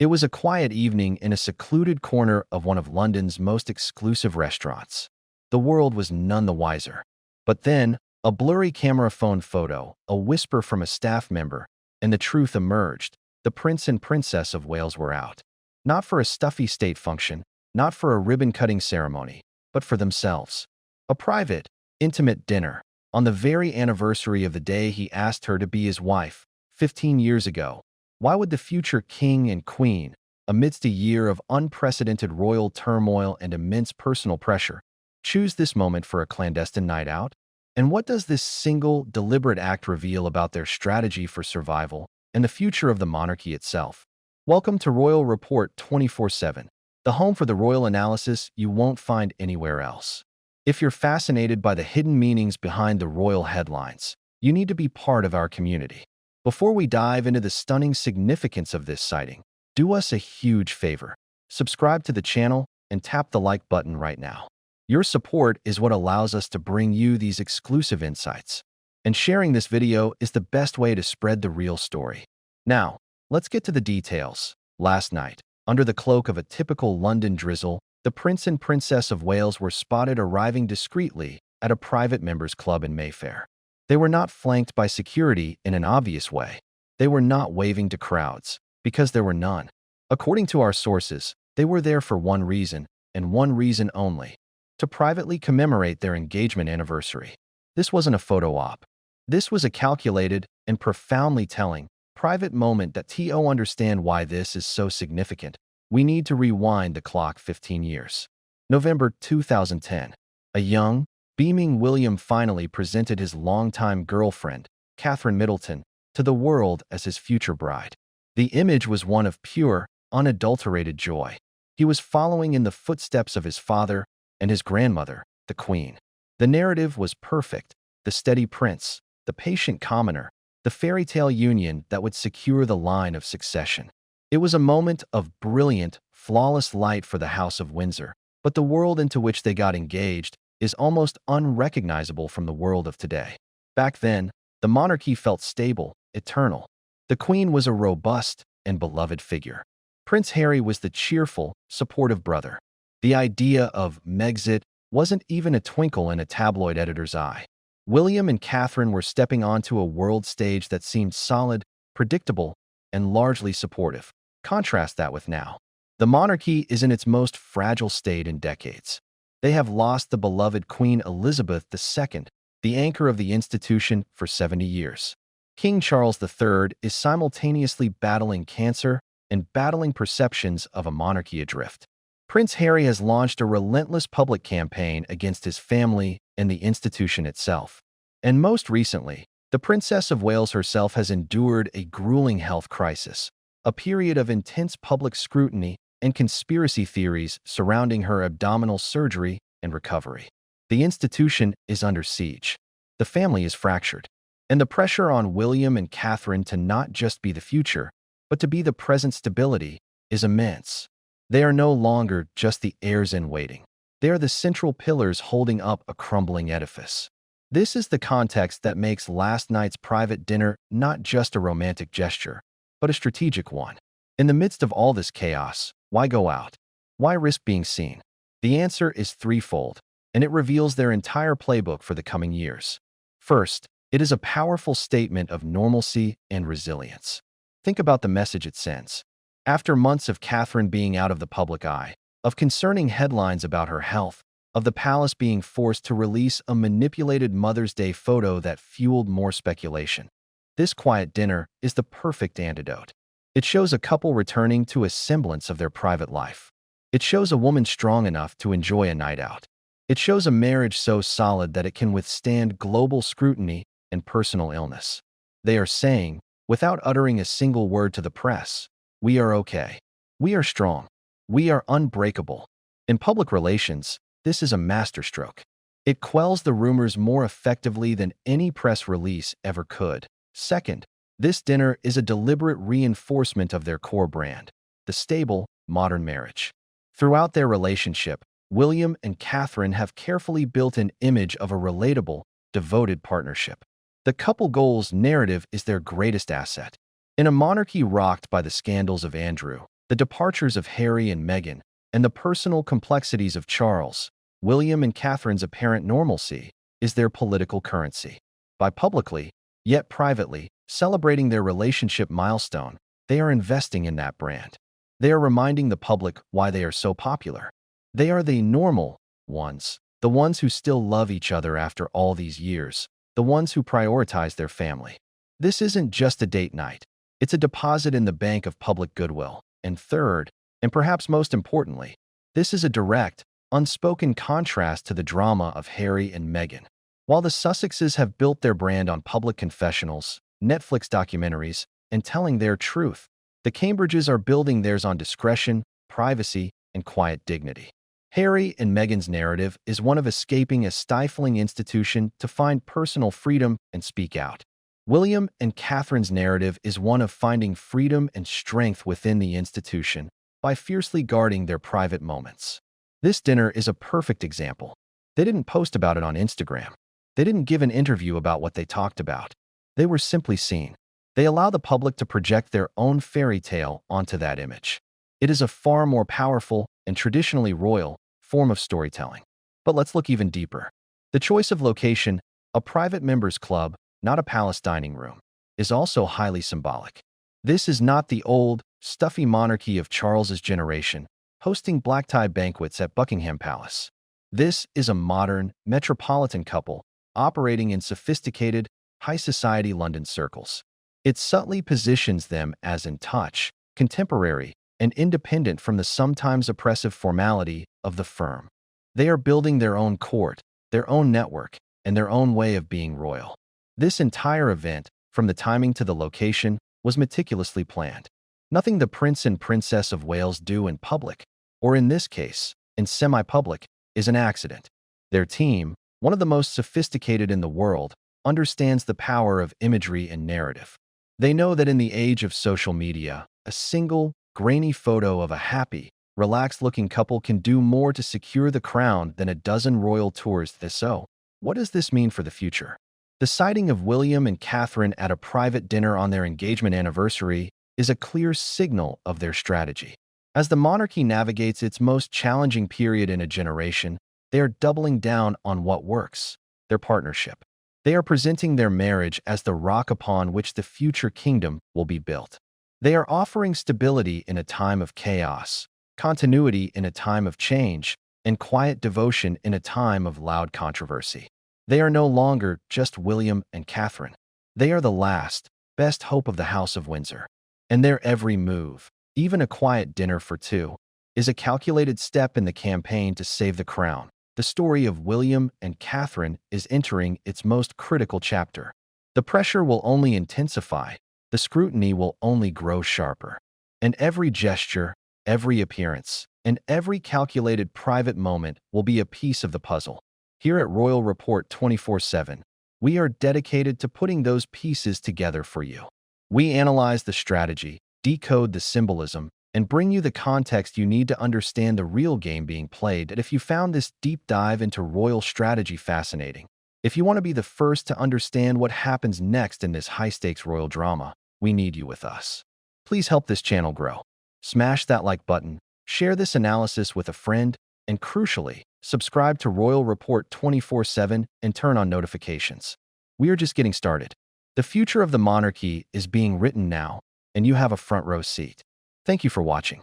It was a quiet evening in a secluded corner of one of London's most exclusive restaurants. The world was none the wiser. But then, a blurry camera phone photo, a whisper from a staff member, and the truth emerged. The Prince and Princess of Wales were out. Not for a stuffy state function, not for a ribbon-cutting ceremony, but for themselves. A private, intimate dinner, on the very anniversary of the day he asked her to be his wife, 15 years ago. Why would the future king and queen, amidst a year of unprecedented royal turmoil and immense personal pressure, choose this moment for a clandestine night out? And what does this single, deliberate act reveal about their strategy for survival and the future of the monarchy itself? Welcome to Royal Report 24/7, the home for the royal analysis you won't find anywhere else. If you're fascinated by the hidden meanings behind the royal headlines, you need to be part of our community. Before we dive into the stunning significance of this sighting, do us a huge favor. Subscribe to the channel and tap the like button right now. Your support is what allows us to bring you these exclusive insights. And sharing this video is the best way to spread the real story. Now, let's get to the details. Last night, under the cloak of a typical London drizzle, the Prince and Princess of Wales were spotted arriving discreetly at a private members' club in Mayfair. They were not flanked by security in an obvious way. They were not waving to crowds, because there were none. According to our sources, they were there for one reason, and one reason only: to privately commemorate their engagement anniversary. This wasn't a photo op. This was a calculated and profoundly telling, private moment that to understand why this is so significant, we need to rewind the clock 15 years. November 2010. A young, beaming William finally presented his longtime girlfriend, Catherine Middleton, to the world as his future bride. The image was one of pure, unadulterated joy. He was following in the footsteps of his father and his grandmother, the Queen. The narrative was perfect: the steady prince, the patient commoner, the fairy tale union that would secure the line of succession. It was a moment of brilliant, flawless light for the House of Windsor, but the world into which they got engaged is almost unrecognizable from the world of today. Back then, the monarchy felt stable, eternal. The Queen was a robust and beloved figure. Prince Harry was the cheerful, supportive brother. The idea of Megxit wasn't even a twinkle in a tabloid editor's eye. William and Catherine were stepping onto a world stage that seemed solid, predictable, and largely supportive. Contrast that with now. The monarchy is in its most fragile state in decades. They have lost the beloved Queen Elizabeth II, the anchor of the institution, for 70 years. King Charles III is simultaneously battling cancer and battling perceptions of a monarchy adrift. Prince Harry has launched a relentless public campaign against his family and the institution itself. And most recently, the Princess of Wales herself has endured a grueling health crisis, a period of intense public scrutiny and conspiracy theories surrounding her abdominal surgery and recovery. The institution is under siege. The family is fractured. And the pressure on William and Catherine to not just be the future, but to be the present stability, is immense. They are no longer just the heirs in waiting. They are the central pillars holding up a crumbling edifice. This is the context that makes last night's private dinner not just a romantic gesture, but a strategic one. In the midst of all this chaos, why go out? Why risk being seen? The answer is threefold, and it reveals their entire playbook for the coming years. First, it is a powerful statement of normalcy and resilience. Think about the message it sends. After months of Catherine being out of the public eye, of concerning headlines about her health, of the palace being forced to release a manipulated Mother's Day photo that fueled more speculation, this quiet dinner is the perfect antidote. It shows a couple returning to a semblance of their private life. It shows a woman strong enough to enjoy a night out. It shows a marriage so solid that it can withstand global scrutiny and personal illness. They are saying, without uttering a single word to the press, we are okay. We are strong. We are unbreakable. In public relations, this is a masterstroke. It quells the rumors more effectively than any press release ever could. Second, this dinner is a deliberate reinforcement of their core brand, the stable, modern marriage. Throughout their relationship, William and Catherine have carefully built an image of a relatable, devoted partnership. The couple goals narrative is their greatest asset. In a monarchy rocked by the scandals of Andrew, The departures of Harry and Meghan, and the personal complexities of Charles, William and Catherine's apparent normalcy, is their political currency. By publicly, yet privately, celebrating their relationship milestone, they are investing in that brand. They are reminding the public why they are so popular. They are the normal ones, the ones who still love each other after all these years, the ones who prioritize their family. This isn't just a date night. It's a deposit in the bank of public goodwill. And third, and perhaps most importantly, this is a direct, unspoken contrast to the drama of Harry and Meghan. While the Sussexes have built their brand on public confessionals, Netflix documentaries, and telling their truth, the Cambridges are building theirs on discretion, privacy, and quiet dignity. Harry and Meghan's narrative is one of escaping a stifling institution to find personal freedom and speak out. William and Catherine's narrative is one of finding freedom and strength within the institution by fiercely guarding their private moments. This dinner is a perfect example. They didn't post about it on Instagram. They didn't give an interview about what they talked about. They were simply seen. They allow the public to project their own fairy tale onto that image. It is a far more powerful and traditionally royal form of storytelling. But let's look even deeper. The choice of location, a private members' club, not a palace dining room, is also highly symbolic. This is not the old, stuffy monarchy of Charles's generation, hosting black-tie banquets at Buckingham Palace. This is a modern, metropolitan couple operating in sophisticated, high-society London circles. It subtly positions them as in touch, contemporary, and independent from the sometimes oppressive formality of the firm. They are building their own court, their own network, and their own way of being royal. This entire event, from the timing to the location, was meticulously planned. Nothing the Prince and Princess of Wales do in public, or in this case, in semi-public, is an accident. Their team, one of the most sophisticated in the world, understands the power of imagery and narrative. They know that in the age of social media, a single, grainy photo of a happy, relaxed-looking couple can do more to secure the crown than a dozen royal tours. So, what does this mean for the future? The sighting of William and Catherine at a private dinner on their engagement anniversary is a clear signal of their strategy. As the monarchy navigates its most challenging period in a generation, they are doubling down on what works, their partnership. They are presenting their marriage as the rock upon which the future kingdom will be built. They are offering stability in a time of chaos, continuity in a time of change, and quiet devotion in a time of loud controversy. They are no longer just William and Catherine. They are the last, best hope of the House of Windsor. And their every move, even a quiet dinner for two, is a calculated step in the campaign to save the crown. The story of William and Catherine is entering its most critical chapter. The pressure will only intensify, the scrutiny will only grow sharper. And every gesture, every appearance, and every calculated private moment will be a piece of the puzzle. Here at Royal Report 24/7, we are dedicated to putting those pieces together for you. We analyze the strategy, decode the symbolism, and bring you the context you need to understand the real game being played. And if you found this deep dive into royal strategy fascinating, if you want to be the first to understand what happens next in this high-stakes royal drama, we need you with us. Please help this channel grow. Smash that like button, share this analysis with a friend, and crucially, subscribe to Royal Report 24/7 and turn on notifications. We are just getting started. The future of the monarchy is being written now, and you have a front row seat. Thank you for watching.